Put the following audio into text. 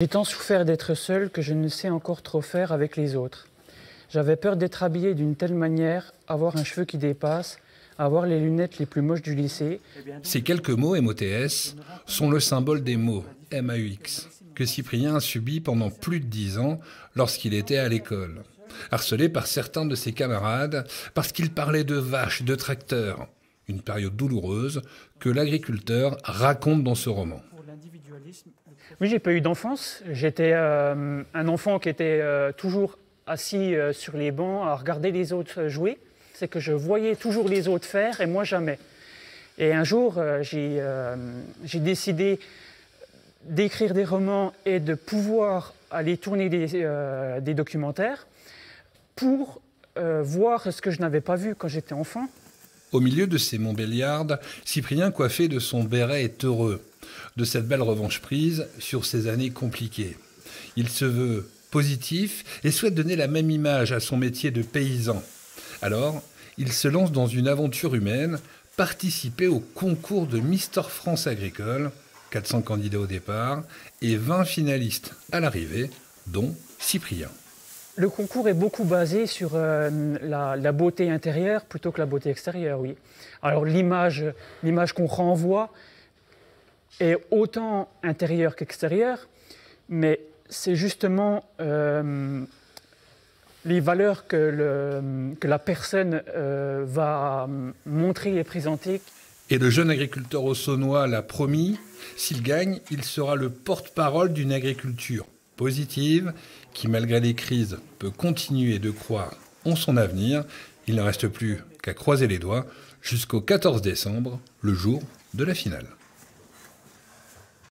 J'ai tant souffert d'être seul que je ne sais encore trop faire avec les autres. J'avais peur d'être habillé d'une telle manière, avoir un cheveu qui dépasse, avoir les lunettes les plus moches du lycée. Ces quelques mots MOTS sont le symbole des mots MAUX que Cyprien a subi pendant plus de 10 ans lorsqu'il était à l'école. Harcelé par certains de ses camarades parce qu'il parlait de vaches, de tracteurs. Une période douloureuse que l'agriculteur raconte dans ce roman. Oui, j'ai pas eu d'enfance. J'étais un enfant qui était toujours assis sur les bancs à regarder les autres jouer. C'est que je voyais toujours les autres faire et moi jamais. Et un jour, j'ai décidé d'écrire des romans et de pouvoir aller tourner des documentaires pour voir ce que je n'avais pas vu quand j'étais enfant. Au milieu de ces Montbéliardes, Cyprien, coiffé de son béret, est heureux de cette belle revanche prise sur ces années compliquées. Il se veut positif et souhaite donner la même image à son métier de paysan. Alors, il se lance dans une aventure humaine, participer au concours de Mister France agricole, 400 candidats au départ et 20 finalistes à l'arrivée, dont Cyprien. Le concours est beaucoup basé sur la beauté intérieure plutôt que la beauté extérieure, oui. Alors l'image qu'on renvoie est autant intérieure qu'extérieure, mais c'est justement les valeurs que la personne va montrer et présenter. Et le jeune agriculteur haussonois l'a promis, s'il gagne, il sera le porte-parole d'une agriculture positive qui, malgré les crises, peut continuer de croire en son avenir. Il ne reste plus qu'à croiser les doigts jusqu'au 14 décembre, le jour de la finale.